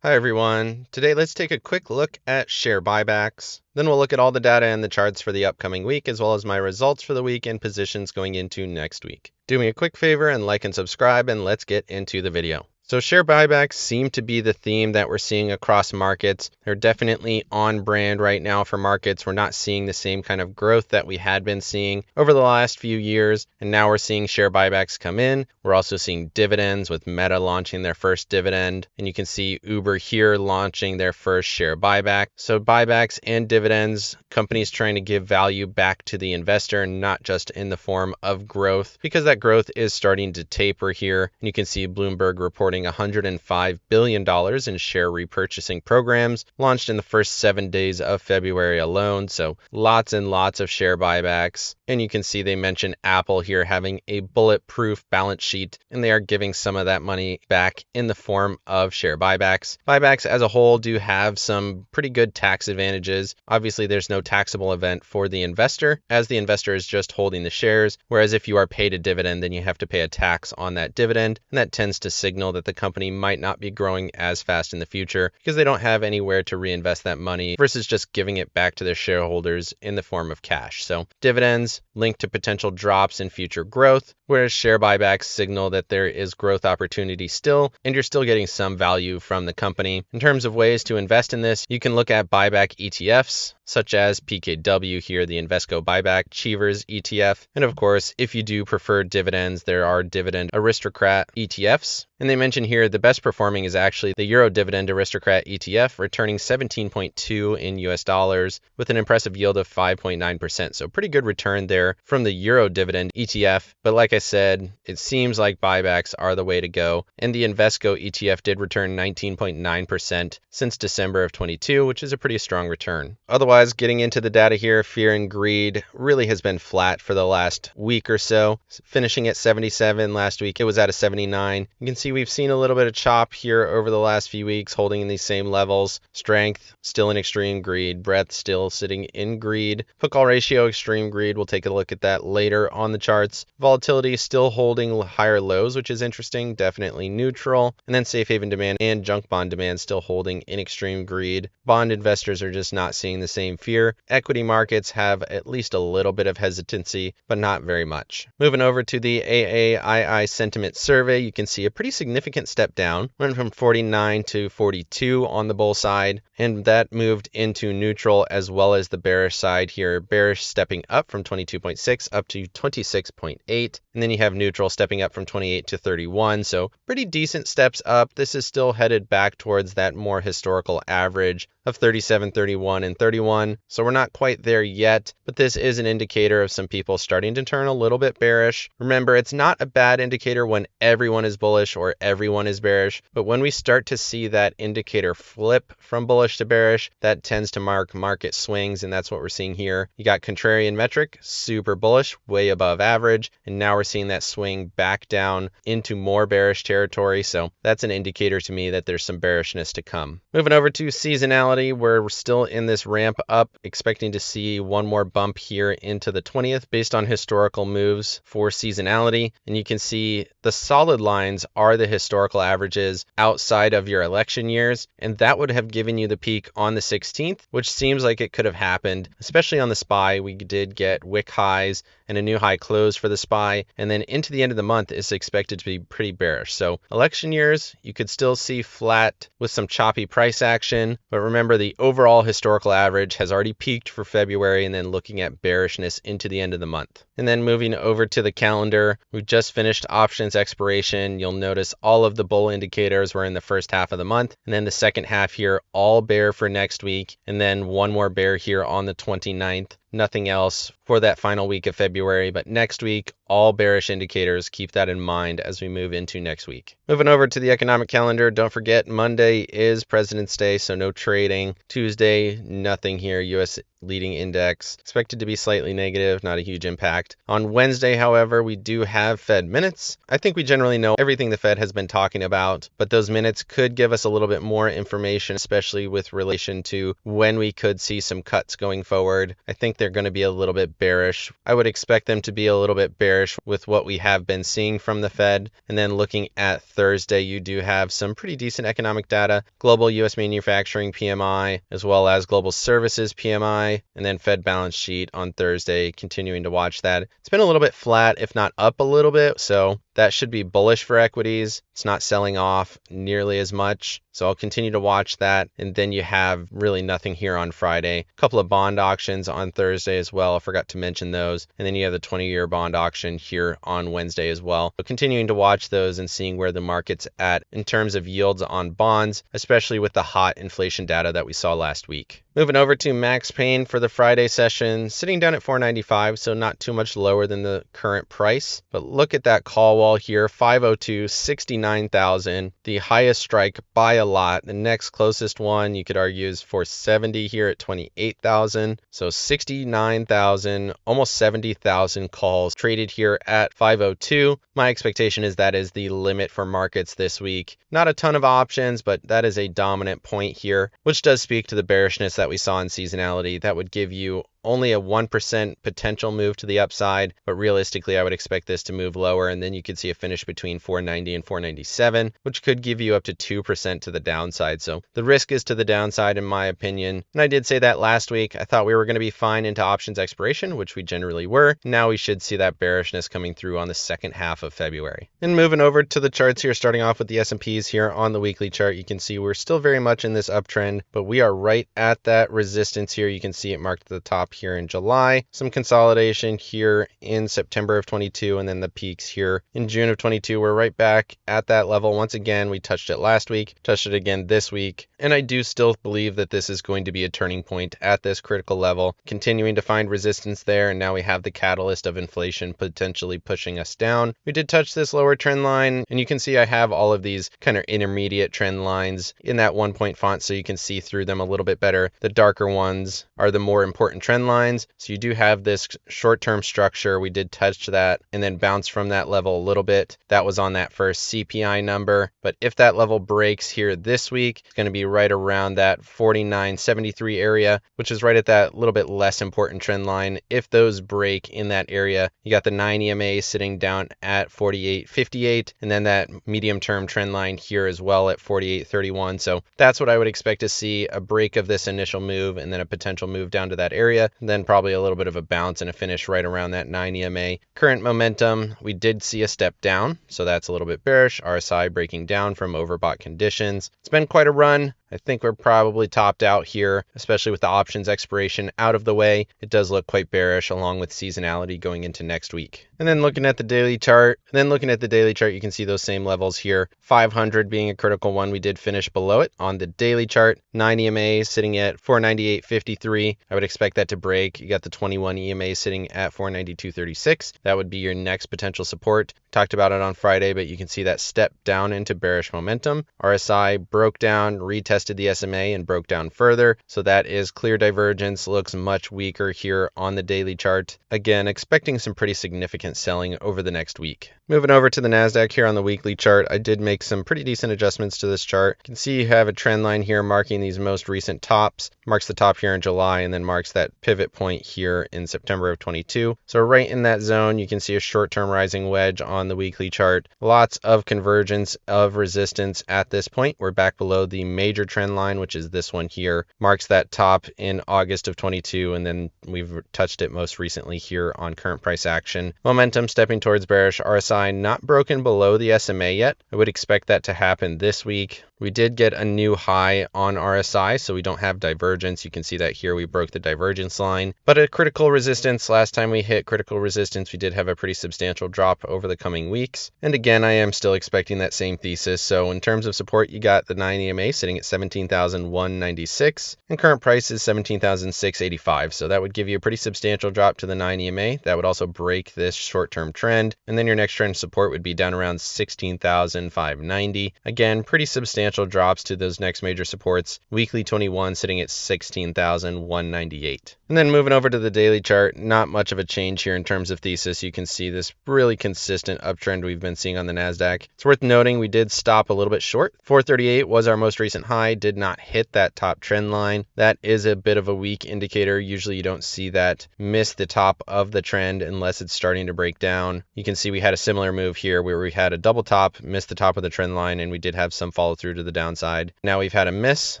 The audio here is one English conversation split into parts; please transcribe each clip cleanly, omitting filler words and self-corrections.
Hi everyone. Today let's take a quick look at share buybacks. Then we'll look at all the data and the charts for the upcoming week, as well as my results for the week and positions going into next week. Do me a quick favor and like and subscribe, and let's get into the video. So share buybacks seem to be the theme that we're seeing across markets. They're definitely on brand right now for markets. We're not seeing the same kind of growth that we had been seeing over the last few years. And now we're seeing share buybacks come in. We're also seeing dividends with Meta launching their first dividend. And you can see Uber here launching their first share buyback. So buybacks and dividends, companies trying to give value back to the investor, not just in the form of growth, because that growth is starting to taper here. And you can see Bloomberg reporting $105 billion in share repurchasing programs launched in the first 7 days of February alone. So lots and lots of share buybacks. And you can see they mention Apple here having a bulletproof balance sheet, and they are giving some of that money back in the form of share buybacks. Buybacks as a whole do have some pretty good tax advantages. Obviously, there's no taxable event for the investor, as the investor is just holding the shares, whereas if you are paid a dividend, then you have to pay a tax on that dividend, and that tends to signal that the company might not be growing as fast in the future because they don't have anywhere to reinvest that money versus just giving it back to their shareholders in the form of cash. So dividends linked to potential drops in future growth, whereas share buybacks signal that there is growth opportunity still, and you're still getting some value from the company. In terms of ways to invest in this, you can look at buyback ETFs, such as PKW here, the Invesco Buyback Achievers ETF. And of course, if you do prefer dividends, there are Dividend Aristocrat ETFs. And they mention here the best performing is actually the Euro Dividend Aristocrat ETF, returning 17.2 in US dollars with an impressive yield of 5.9%. So pretty good return there from the Euro Dividend ETF. But like I said, it seems like buybacks are the way to go. And the Invesco ETF did return 19.9% since December of 22, which is a pretty strong return. Otherwise, getting into the data here, fear and greed really has been flat for the last week or so, finishing at 77 last week. It was at a 79. You can see we've seen a little bit of chop here over the last few weeks, holding in these same levels. Strength still in extreme greed, breadth still sitting in greed. Put call ratio extreme greed, we'll take a look at that later on the charts. Volatility still holding higher lows, which is interesting, definitely neutral. And then safe haven demand and junk bond demand still holding in extreme greed. Bond investors are just not seeing the same fear. Equity markets have at least a little bit of hesitancy, but not very much. Moving over to the AAII Sentiment survey, you can see a pretty significant step down, went from 49 to 42 on the bull side, and that moved into neutral as well as the bearish side here. Bearish stepping up from 22.6 up to 26.8, and then you have neutral stepping up from 28 to 31. So pretty decent steps up. This is still headed back towards that more historical average of 37, 31, and 31. So we're not quite there yet, but this is an indicator of some people starting to turn a little bit bearish. Remember, it's not a bad indicator when everyone is bullish or everyone is bearish, but when we start to see that indicator flip from bullish to bearish, that tends to mark market swings, and that's what we're seeing here. You got contrarian metric, super bullish, way above average, and now we're seeing that swing back down into more bearish territory, so that's an indicator to me that there's some bearishness to come. Moving over to seasonality, where we're still in this ramp up, expecting to see one more bump here into the 20th based on historical moves for seasonality. And you can see the solid lines are the historical averages outside of your election years, and that would have given you the peak on the 16th, which seems like it could have happened, especially on the SPY. We did get wick highs and a new high close for the SPY, and then into the end of the month is expected to be pretty bearish. So election years, you could still see flat with some choppy price action, but remember the overall historical average has already peaked for February, and then looking at bearishness into the end of the month. And then moving over to the calendar, we just finished options expiration. You'll notice all of the bull indicators were in the first half of the month, and then the second half here, all bear for next week, and then one more bear here on the 29th. Nothing else for that final week of February, but next week, all bearish indicators. Keep that in mind as we move into next week. Moving over to the economic calendar, don't forget Monday is President's Day, so no trading. Tuesday, nothing here. U.S. leading index expected to be slightly negative, not a huge impact. On Wednesday, however, we do have Fed minutes. I think we generally know everything the Fed has been talking about, but those minutes could give us a little bit more information, especially with relation to when we could see some cuts going forward. I think they're going to be a little bit bearish. I would expect them to be a little bit bearish bearish with what we have been seeing from the Fed. And then looking at Thursday, you do have some pretty decent economic data, global U.S. manufacturing PMI, as well as global services PMI, and then Fed balance sheet on Thursday, continuing to watch that. It's been a little bit flat, if not up a little bit, so that should be bullish for equities. It's not selling off nearly as much, so I'll continue to watch that. And then you have really nothing here on Friday. A couple of bond auctions on Thursday as well. I forgot to mention those. And then you have the 20-year bond auction here on Wednesday as well. So continuing to watch those and seeing where the market's at in terms of yields on bonds, especially with the hot inflation data that we saw last week. Moving over to Max Payne for the Friday session, sitting down at 495, so not too much lower than the current price. But look at that call wall here, 502, 69,000, the highest strike by a lot. The next closest one you could argue is 470 here at 28,000. So 69,000, almost 70,000 calls traded here at 502. My expectation is that is the limit for markets this week. Not a ton of options, but that is a dominant point here, which does speak to the bearishness that we saw in seasonality. That would give you only a 1% potential move to the upside, but realistically, I would expect this to move lower, and then you could see a finish between 490 and 497, which could give you up to 2% to the downside. So the risk is to the downside, in my opinion. And I did say that last week. I thought we were going to be fine into options expiration, which we generally were. Now we should see that bearishness coming through on the second half of February. And moving over to the charts here, starting off with the S&Ps here on the weekly chart, you can see we're still very much in this uptrend, but we are right at that resistance here. You can see it marked at the top here in July, some consolidation here in September of 22, and then the peaks here in June of 22. We're right back at that level. Once again, we touched it last week, touched it again this week, and I do still believe that this is going to be a turning point at this critical level, continuing to find resistance there, and now we have the catalyst of inflation potentially pushing us down. We did touch this lower trend line, and you can see I have all of these kind of intermediate trend lines in that 1-point font so you can see through them a little bit better. The darker ones are the more important trend lines. So you do have this short-term structure. We did touch that and then bounce from that level a little bit. That was on that first CPI number. But if that level breaks here this week, it's going to be right around that 49.73 area, which is right at that little bit less important trend line. If those break in that area, you got the 9 EMA sitting down at 48.58, and then that medium-term trend line here as well at 48.31. So that's what I would expect to see, a break of this initial move and then a potential move down to that area, and then probably a little bit of a bounce and a finish right around that 9 EMA. Current momentum, we did see a step down, so that's a little bit bearish. RSI breaking down from overbought conditions. It's been quite a run. I think we're probably topped out here, especially with the options expiration out of the way. It does look quite bearish along with seasonality going into next week. And then looking at the daily chart, you can see those same levels here. 500 being a critical one. We did finish below it on the daily chart. 9 EMA sitting at 498.53. I would expect that to break. You got the 21 EMA sitting at 492.36. That would be your next potential support. Talked about it on Friday, but you can see that step down into bearish momentum. RSI broke down, retested the SMA and broke down further. So that is clear divergence, looks much weaker here on the daily chart. Again, expecting some pretty significant selling over the next week. Moving over to the NASDAQ here on the weekly chart, I did make some pretty decent adjustments to this chart. You can see you have a trend line here marking these most recent tops, marks the top here in July, and then marks that pivot point here in September of 22. So right in that zone, you can see a short-term rising wedge on the weekly chart. Lots of convergence of resistance at this point. We're back below the major trend line, which is this one here, marks that top in August of 22, and then we've touched it most recently here on current price action. Momentum stepping towards bearish. RSI not broken below the SMA yet. I would expect that to happen this week. We did get a new high on RSI, so we don't have divergence. You can see that here we broke the divergence line, but a critical resistance. Last time we hit critical resistance, we did have a pretty substantial drop over the coming weeks. And again, I am still expecting that same thesis. So in terms of support, you got the 9 EMA sitting at 17,196 and current price is 17,685. So that would give you a pretty substantial drop to the 9 EMA. That would also break this short-term trend. And then your next trend support would be down around 16,590. Again, pretty substantial substantial drops to those next major supports. Weekly 21 sitting at 16,198. And then moving over to the daily chart, not much of a change here in terms of thesis. You can see this really consistent uptrend we've been seeing on the NASDAQ. It's worth noting we did stop a little bit short. 438 was our most recent high, did not hit that top trend line. That is a bit of a weak indicator. Usually you don't see that miss the top of the trend unless it's starting to break down. You can see we had a similar move here where we had a double top, missed the top of the trend line, and we did have some follow through to the downside. Now we've had a miss.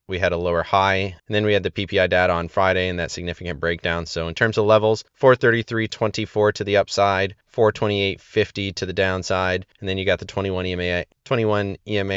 We had a lower high, and then we had the PPI data on Friday and that significant breakdown. So in terms of levels, 433.24 to the upside, 428.50 to the downside, and then you got the 21 EMA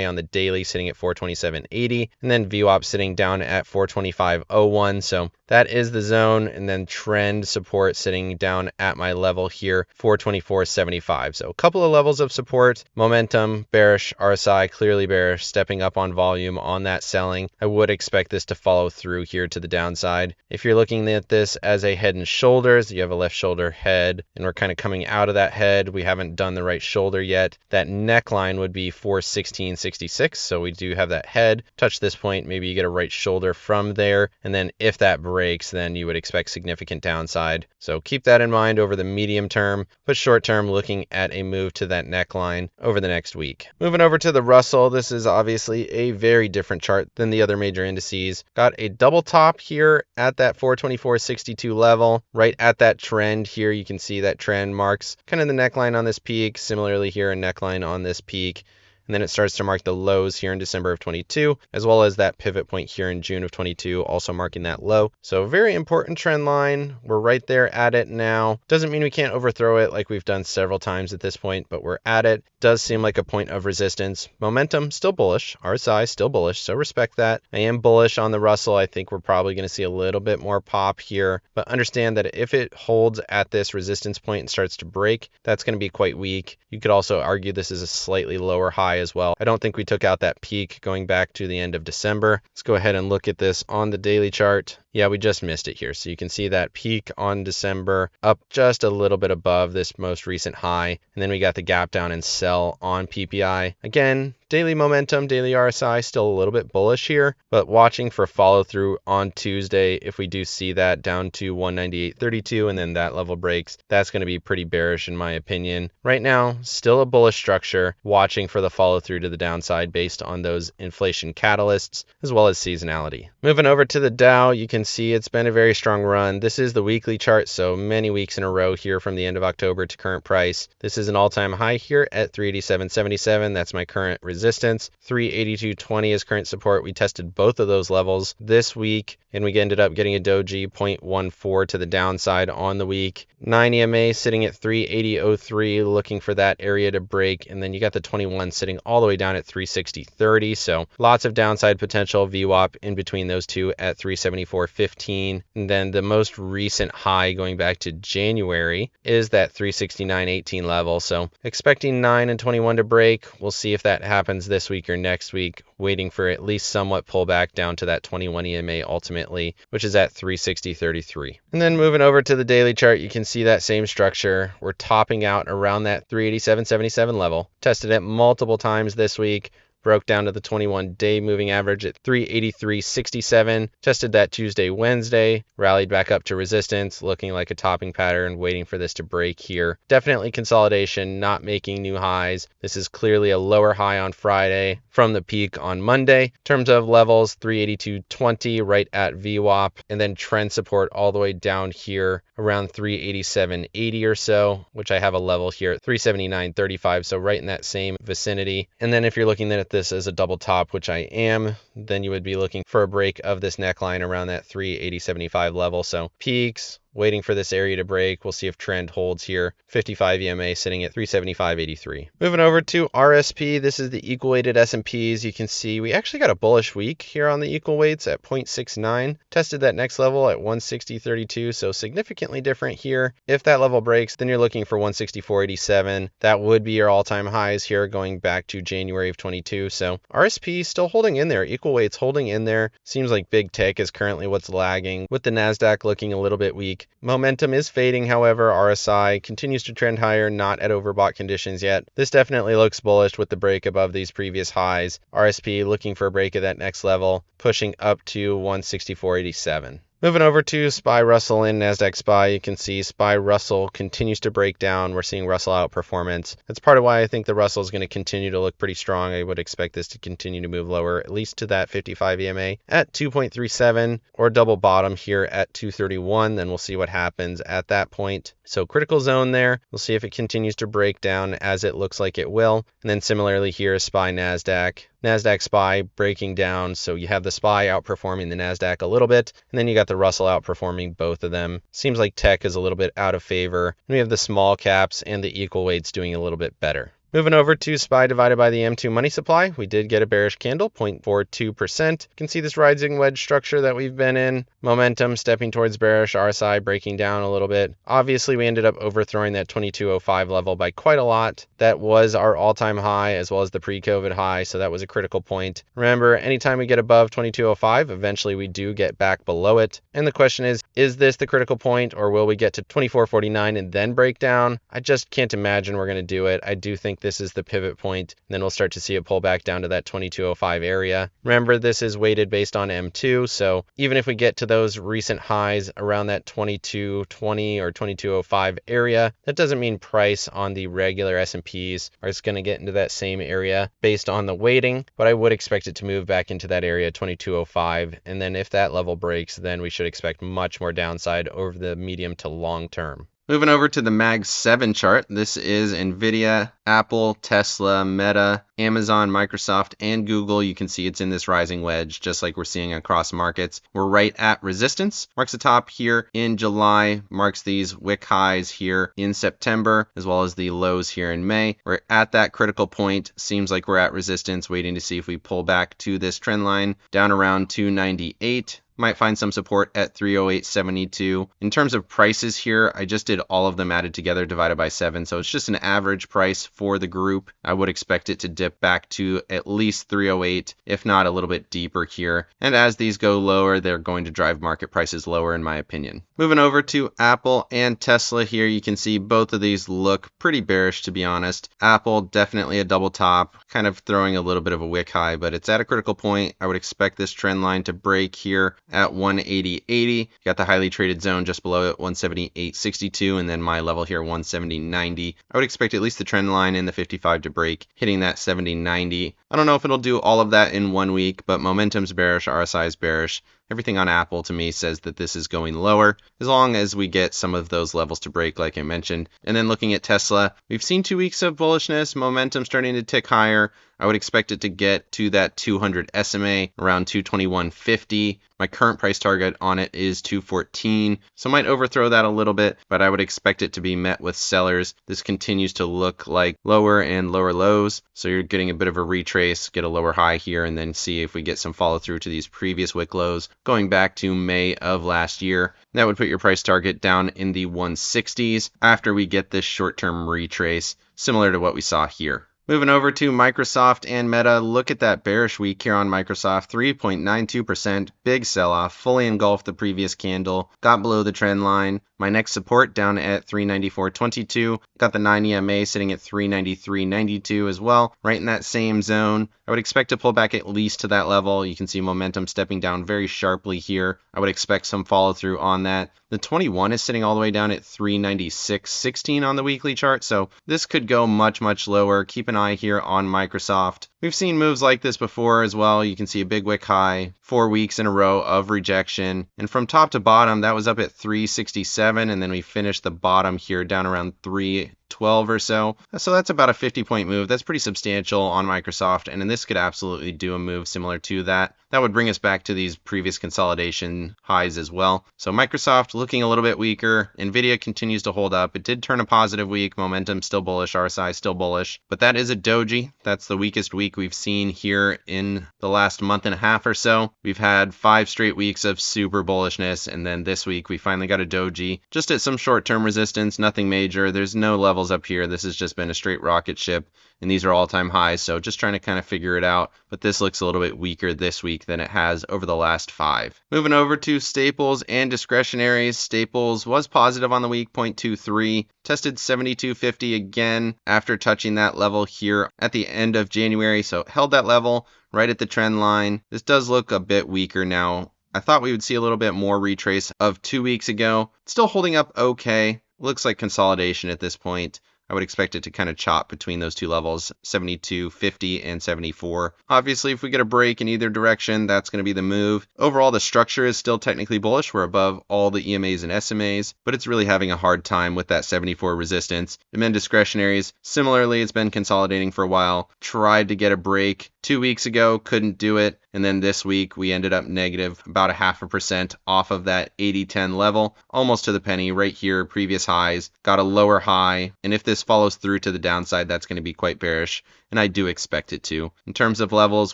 on the daily sitting at 427.80, and then VWAP sitting down at 425.01. So that is the zone, and then trend support sitting down at my level here, 424.75. So a couple of levels of support. Momentum bearish, RSI clearly bearish, stepping up on volume on that selling. I would expect this to follow through here to the downside. If you're looking at this as a head and shoulders, you have a left shoulder head, and we're kind of coming out of that head. We haven't done the right shoulder yet. That neckline would be 416.66. So we do have that head. Touch this point, maybe you get a right shoulder from there. And then if that breaks, then you would expect significant downside. So keep that in mind over the medium term, but short term, looking at a move to that neckline over the next week. Moving over to the Russell, this is obviously a very different chart than the other major indices. Got a double top here at that 424.62 level, right at that trend here. You can see that trend marks kind of the neckline on this peak. Similarly here, a neckline on this peak. And then it starts to mark the lows here in December of 22, as well as that pivot point here in June of 22, also marking that low. So very important trend line. We're right there at it now. Doesn't mean we can't overthrow it like we've done several times at this point, but we're at it. Does seem like a point of resistance. Momentum still bullish. RSI still bullish, so respect that. I am bullish on the Russell. I think we're probably going to see a little bit more pop here, but understand that if it holds at this resistance point and starts to break, that's going to be quite weak. You could also argue this is a slightly lower high as well. I don't think we took out that peak going back to the end of December. Let's go ahead and look at this on the daily chart. Yeah, we just missed it here. So you can see that peak on December up just a little bit above this most recent high. And then we got the gap down and sell on PPI. Again, daily momentum, daily RSI still a little bit bullish here, but watching for follow through on Tuesday. If we do see that down to 198.32 and then that level breaks, that's going to be pretty bearish in my opinion. Right now, still a bullish structure, watching for the follow through to the downside based on those inflation catalysts as well as seasonality. Moving over to the Dow, you can see it's been a very strong run. This is the weekly chart, so many weeks in a row here from the end of October to current price. This is an all-time high here at 387.77. That's my current resistance. 382.20 is current support. We tested both of those levels this week, and we ended up getting a doji 0.14 to the downside on the week. 9 EMA sitting at 380.03, looking for that area to break, and then you got the 21 sitting all the way down at 360.30, so lots of downside potential. VWAP in between those two at 374.15, and then the most recent high going back to January is that 369.18 level, so expecting 9 and 21 to break. We'll see if that happens this week or next week, waiting for at least somewhat pullback down to that 21 EMA ultimately, which is at 360.33. And then moving over to the daily chart, you can see that same structure. We're topping out around that 387.77 level. Tested it multiple times this week. Broke down to the 21-day moving average at 383.67. Tested that Tuesday, Wednesday. Rallied back up to resistance, looking like a topping pattern, waiting for this to break here. Definitely consolidation, not making new highs. This is clearly a lower high on Friday from the peak on Monday. In terms of levels, 382.20 right at VWAP, and then trend support all the way down here around 387.80 or so, which I have a level here at 379.35, so right in that same vicinity. And then if you're looking at this as a double top, which I am, then you would be looking for a break of this neckline around that 380.75 level. So peaks, waiting for this area to break. We'll see if trend holds here. 55 EMA sitting at 375.83. Moving over to RSP, this is the equal weighted S&Ps. You can see we actually got a bullish week here on the equal weights at 0.69. Tested that next level at 160.32, so significantly different here. If that level breaks, then you're looking for 164.87. That would be your all-time highs here going back to January of 22. So RSP still holding in there. Equal weights holding in there. Seems like big tech is currently what's lagging, with the NASDAQ looking a little bit weak. week. Momentum is fading, however. RSI continues to trend higher, not at overbought conditions yet. This definitely looks bullish with the break above these previous highs. RSP looking for a break at that next level, pushing up to 164.87. Moving over to SPY Russell and NASDAQ SPY, you can see SPY Russell continues to break down. We're seeing Russell outperformance. That's part of why I think the Russell is going to continue to look pretty strong. I would expect this to continue to move lower, at least to that 55 EMA at 2.37 or double bottom here at 231. Then we'll see what happens at that point. So critical zone there. We'll see if it continues to break down as it looks like it will. And then similarly here, SPY NASDAQ. NASDAQ SPY breaking down, so you have the SPY outperforming the NASDAQ a little bit, and then you got the Russell outperforming both of them. Seems like tech is a little bit out of favor, and we have the small caps and the equal weights doing a little bit better. Moving over to SPY divided by the M2 money supply, we did get a bearish candle, 0.42%. You can see this rising wedge structure that we've been in. Momentum stepping towards bearish, RSI breaking down a little bit. Obviously, we ended up overthrowing that 2205 level by quite a lot. That was our all-time high as well as the pre-COVID high, so that was a critical point. Remember, anytime we get above 2205, eventually we do get back below it. And the question is this the critical point, or will we get to 2449 and then break down? I just can't imagine we're going to do it. I do think this is the pivot point, and then we'll start to see it pull back down to that 2205 area. Remember, this is weighted based on M2, so even if we get to those recent highs around that 2220 or 2205 area, that doesn't mean price on the regular S&Ps is going to get into that same area based on the weighting, but I would expect it to move back into that area 2205, and then if that level breaks, then we should expect much more downside over the medium to long term. Moving over to the Mag 7 chart, this is NVIDIA, Apple, Tesla, Meta, Amazon, Microsoft, and Google. You can see it's in this rising wedge, just like we're seeing across markets. We're right at resistance. Marks the top here in July, marks these wick highs here in September, as well as the lows here in May. We're at that critical point. Seems like we're at resistance, waiting to see if we pull back to this trend line down around 298. Might find some support at 308.72. In terms of prices here, I just did all of them added together divided by 7. So it's just an average price for the group. I would expect it to dip back to at least 308, if not a little bit deeper here. And as these go lower, they're going to drive market prices lower in my opinion. Moving over to Apple and Tesla here, you can see both of these look pretty bearish to be honest. Apple definitely a double top, kind of throwing a little bit of a wick high, but it's at a critical point. I would expect this trend line to break here at 180.80. Got the highly traded zone just below it, 178.62, and then my level here, 170.90. I would expect at least the trend line in the 55 to break, hitting that 70.90. I don't know if it'll do all of that in 1 week, but momentum's bearish, RSI is bearish. Everything on Apple to me says that this is going lower, as long as we get some of those levels to break, like I mentioned. And then looking at Tesla, we've seen 2 weeks of bullishness, momentum starting to tick higher. I would expect it to get to that 200 SMA around 221.50. My current price target on it is 214, so I might overthrow that a little bit, but I would expect it to be met with sellers. This continues to look like lower and lower lows, so you're getting a bit of a retrace, get a lower high here, and then see if we get some follow through to these previous wick lows going back to May of last year. That would put your price target down in the 160s after we get this short-term retrace, similar to what we saw here. Moving over to Microsoft and Meta, look at that bearish week here on Microsoft, 3.92%, big sell-off, fully engulfed the previous candle, got below the trend line. My next support down at 394.22, got the 9 EMA sitting at 393.92 as well, right in that same zone. I would expect to pull back at least to that level. You can see momentum stepping down very sharply here. I would expect some follow through on that. The 21 is sitting all the way down at 396.16 on the weekly chart, so this could go much, much lower. Keep an eye here on Microsoft. We've seen moves like this before as well. You can see a big wick high, 4 weeks in a row of rejection. And from top to bottom, that was up at 367, and then we finished the bottom here down around 312 or so. So that's about a 50-point move. That's pretty substantial on Microsoft, and then this could absolutely do a move similar to that. That would bring us back to these previous consolidation highs as well. So Microsoft looking a little bit weaker. NVIDIA continues to hold up. It did turn a positive week. Momentum still bullish. RSI still bullish. But that is a doji. That's the weakest week we've seen here in the last month and a half or so. We've had 5 straight weeks of super bullishness, and then this week we finally got a doji. Just at some short-term resistance, nothing major. There's no level levels up here. This has just been a straight rocket ship, and these are all-time highs, so just trying to kind of figure it out. But this looks a little bit weaker this week than it has over the last 5. Moving over to staples and discretionaries. Staples was positive on the week, 0.23. Tested 72.50 again after touching that level here at the end of January, so held that level right at the trend line. This does look a bit weaker now. I thought we would see a little bit more retrace of 2 weeks ago. Still holding up okay. Looks like consolidation at this point. I would expect it to kind of chop between those two levels, 72.50 and 74. Obviously, if we get a break in either direction, that's going to be the move. Overall, the structure is still technically bullish. We're above all the EMAs and SMAs, but it's really having a hard time with that 74 resistance. Demand discretionaries, similarly, it's been consolidating for a while. Tried to get a break 2 weeks ago, couldn't do it. And then this week, we ended up negative about 0.5% off of that 80-10 level, almost to the penny right here, previous highs, got a lower high. And if this follows through to the downside, that's going to be quite bearish, and I do expect it to. In terms of levels,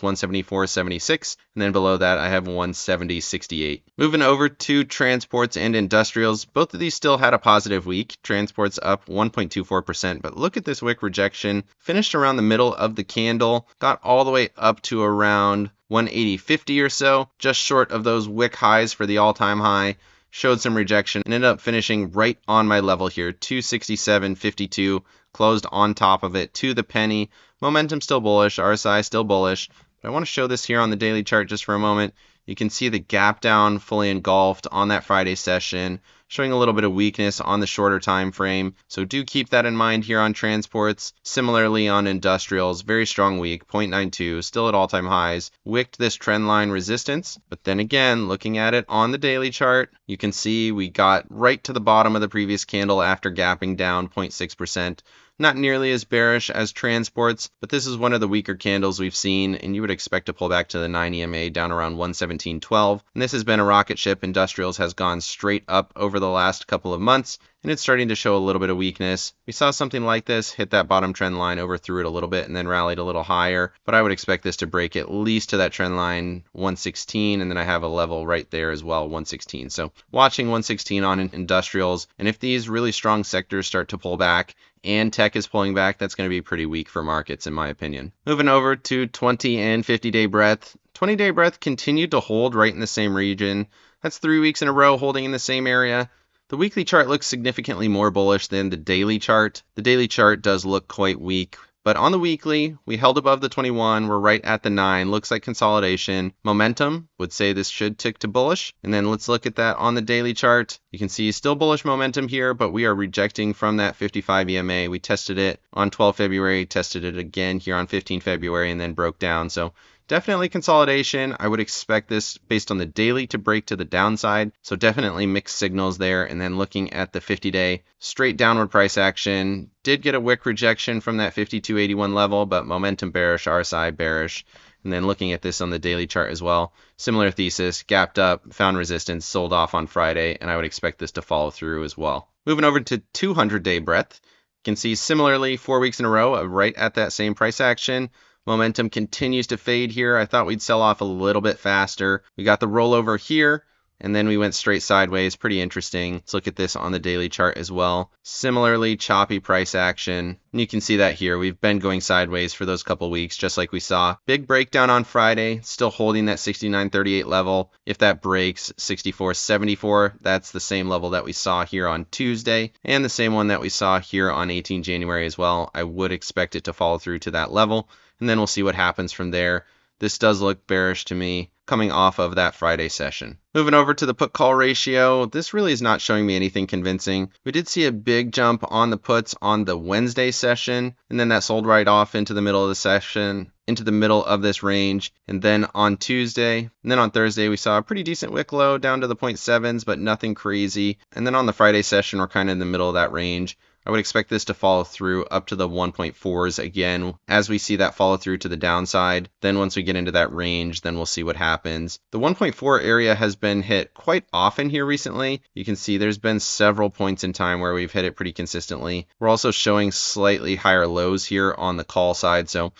174.76, and then below that, I have 170.68. Moving over to transports and industrials, both of these still had a positive week. Transports up 1.24%, but look at this wick rejection. Finished around the middle of the candle, got all the way up to around 180.50 or so, just short of those wick highs for the all-time high. Showed some rejection and ended up finishing right on my level here, 267.52, closed on top of it to the penny. Momentum still bullish, RSI still bullish. But I want to show this here on the daily chart just for a moment. You can see the gap down fully engulfed on that Friday session, showing a little bit of weakness on the shorter time frame. So do keep that in mind here on transports. Similarly on industrials, very strong week, 0.92, still at all-time highs. Wicked this trend line resistance, but then again, looking at it on the daily chart, you can see we got right to the bottom of the previous candle after gapping down 0.6%. Not nearly as bearish as transports, but this is one of the weaker candles we've seen, and you would expect to pull back to the 9 EMA down around 117.12. And this has been a rocket ship. Industrials has gone straight up over the last couple of months, and it's starting to show a little bit of weakness. We saw something like this, hit that bottom trend line, overthrew it a little bit, and then rallied a little higher. But I would expect this to break at least to that trend line 116, and then I have a level right there as well, 116. So watching 116 on industrials, and if these really strong sectors start to pull back, and tech is pulling back, that's going to be pretty weak for markets, in my opinion. Moving over to 20 and 50-day breadth. 20-day breadth continued to hold right in the same region. That's 3 weeks in a row holding in the same area. The weekly chart looks significantly more bullish than the daily chart. The daily chart does look quite weak. But on the weekly, we held above the 21. We're right at the 9. Looks like consolidation. Momentum would say this should tick to bullish. And then let's look at that on the daily chart. You can see still bullish momentum here, but we are rejecting from that 55 EMA. We tested it on 12 February, tested it again here on 15 February, and then broke down. So definitely consolidation. I would expect this based on the daily to break to the downside. So definitely mixed signals there. And then looking at the 50-day, straight downward price action. Did get a wick rejection from that 52.81 level, but momentum bearish, RSI bearish. And then looking at this on the daily chart as well, similar thesis, gapped up, found resistance, sold off on Friday, and I would expect this to follow through as well. Moving over to 200-day breadth, you can see similarly 4 weeks in a row, right at that same price action. Momentum continues to fade here. I thought we'd sell off a little bit faster. We got the rollover here, and then we went straight sideways. Pretty interesting. Let's look at this on the daily chart as well. Similarly, choppy price action. And you can see that here. We've been going sideways for those couple weeks, just like we saw. Big breakdown on Friday, still holding that 69.38 level. If that breaks 64.74, that's the same level that we saw here on Tuesday, and the same one that we saw here on 18 January as well. I would expect it to follow through to that level, and then we'll see what happens from there. This does look bearish to me coming off of that Friday session. Moving over to the put-call ratio, this really is not showing me anything convincing. We did see a big jump on the puts on the Wednesday session, and then that sold right off into the middle of the session, into the middle of this range. And then on Tuesday, and then on Thursday, we saw a pretty decent wick low down to the 0.7s, but nothing crazy. And then on the Friday session, we're kind of in the middle of that range. I would expect this to follow through up to the 1.4s again as we see that follow through to the downside. Then once we get into that range, then we'll see what happens. The 1.4 area has been hit quite often here recently. You can see there's been several points in time where we've hit it pretty consistently. We're also showing slightly higher lows here on the call side, so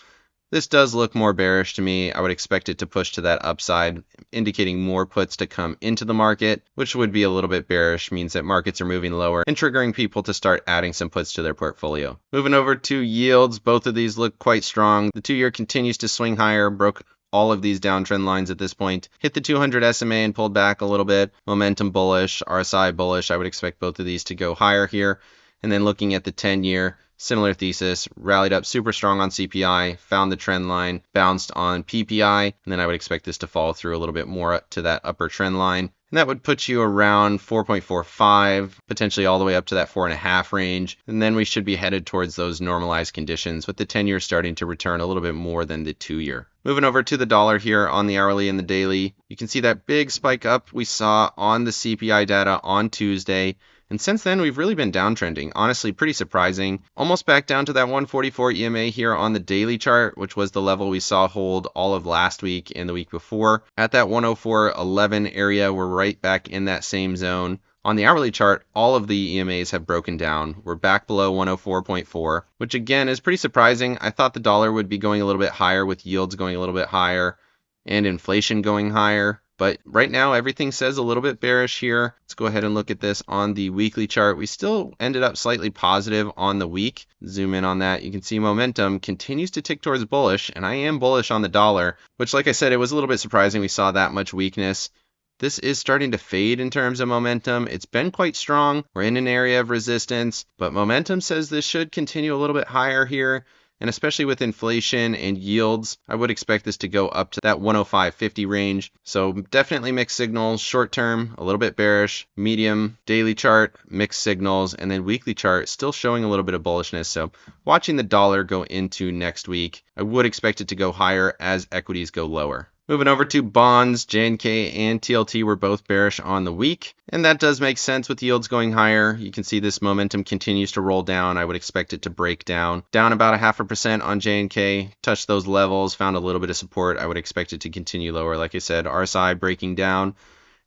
This does look more bearish to me. I would expect it to push to that upside, indicating more puts to come into the market, which would be a little bit bearish, means that markets are moving lower and triggering people to start adding some puts to their portfolio. Moving over to yields, both of these look quite strong. The 2-year continues to swing higher, broke all of these downtrend lines at this point. Hit the 200 SMA and pulled back a little bit. Momentum bullish, RSI bullish. I would expect both of these to go higher here. And then looking at the 10-year, similar thesis, rallied up super strong on CPI, found the trend line, bounced on PPI, and then I would expect this to fall through a little bit more to that upper trend line. And that would put you around 4.45, potentially all the way up to that 4.5 range. And then we should be headed towards those normalized conditions, with the 10-year starting to return a little bit more than the 2-year. Moving over to the dollar here on the hourly and the daily, you can see that big spike up we saw on the CPI data on Tuesday. And since then, we've really been downtrending. Honestly, pretty surprising. Almost back down to that 144 EMA here on the daily chart, which was the level we saw hold all of last week and the week before. At that 104.11 area, we're right back in that same zone. On the hourly chart, all of the EMAs have broken down. We're back below 104.4, which again is pretty surprising. I thought the dollar would be going a little bit higher with yields going a little bit higher and inflation going higher. But right now, everything says a little bit bearish here. Let's go ahead and look at this on the weekly chart. We still ended up slightly positive on the week. Zoom in on that. You can see momentum continues to tick towards bullish, and I am bullish on the dollar, which, like I said, it was a little bit surprising we saw that much weakness. This is starting to fade in terms of momentum. It's been quite strong. We're in an area of resistance, but momentum says this should continue a little bit higher here. And especially with inflation and yields, I would expect this to go up to that 105.50 range. So definitely mixed signals, short term, a little bit bearish, medium, daily chart, mixed signals, and then weekly chart still showing a little bit of bullishness. So watching the dollar go into next week, I would expect it to go higher as equities go lower. Moving over to bonds, JNK and TLT were both bearish on the week, and that does make sense with yields going higher. You can see this momentum continues to roll down. I would expect it to break down about 0.5% on JNK, touch those levels, found a little bit of support. I would expect it to continue lower. Like I said, RSI breaking down.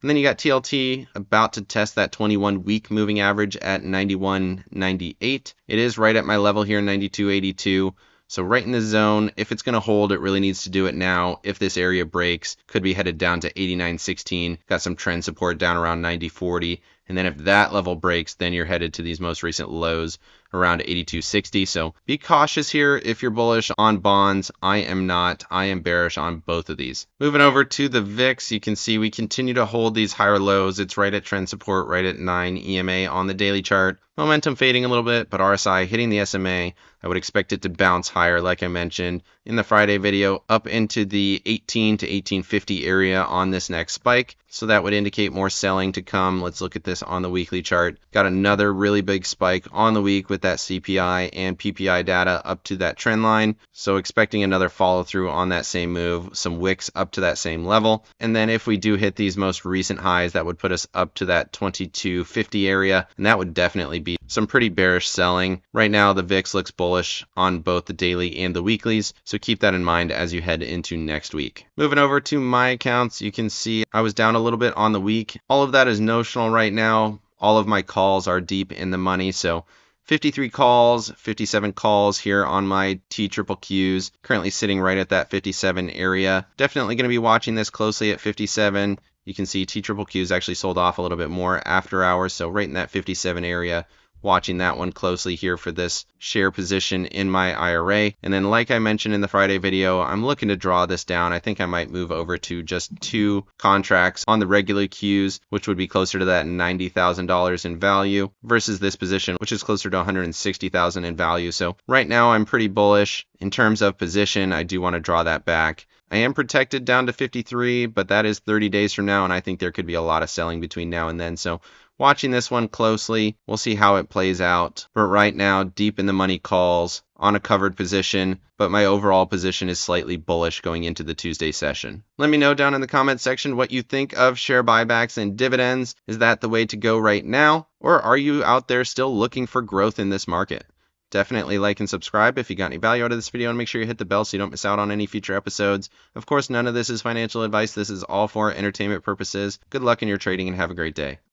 And then you got TLT about to test that 21-week moving average at 91.98. It is right at my level here, 92.82. So right in the zone. If it's going to hold, it really needs to do it now. If this area breaks, could be headed down to 89.16. Got some trend support down around 90.40. And then if that level breaks, then you're headed to these most recent lows around 82.60. So be cautious here if you're bullish on bonds. I am not. I am bearish on both of these. Moving over to the VIX, you can see we continue to hold these higher lows. It's right at trend support, right at 9 EMA on the daily chart. Momentum fading a little bit, but RSI hitting the SMA. I would expect it to bounce higher, like I mentioned in the Friday video, up into the 18 to 1850 area on this next spike. So that would indicate more selling to come. Let's look at this on the weekly chart. Got another really big spike on the week with that CPI and PPI data up to that trend line. So expecting another follow through on that same move, some wicks up to that same level. And then if we do hit these most recent highs, that would put us up to that 2250 area. And that would definitely be some pretty bearish selling. Right now, the VIX looks bullish on both the daily and the weeklies. So keep that in mind as you head into next week. Moving over to my accounts, you can see I was down a little bit on the week. All of that is notional right now. All of my calls are deep in the money. So 53 calls, 57 calls here on my TQQs, currently sitting right at that 57 area. Definitely going to be watching this closely at 57. You can see TQQs actually sold off a little bit more after hours, so right in that 57 area. Watching that one closely here for this share position in my IRA. And then like I mentioned in the Friday video, I'm looking to draw this down. I think I might move over to just 2 contracts on the regular Qs, which would be closer to that $90,000 in value versus this position, which is closer to $160,000 in value. So right now I'm pretty bullish. In terms of position, I do want to draw that back. I am protected down to 53, but that is 30 days from now, and I think there could be a lot of selling between now and then. So watching this one closely, we'll see how it plays out. But right now, deep in the money calls on a covered position, but my overall position is slightly bullish going into the Tuesday session. Let me know down in the comment section what you think of share buybacks and dividends. Is that the way to go right now? Or are you out there still looking for growth in this market? Definitely like and subscribe if you got any value out of this video, and make sure you hit the bell so you don't miss out on any future episodes. Of course, none of this is financial advice. This is all for entertainment purposes. Good luck in your trading and have a great day.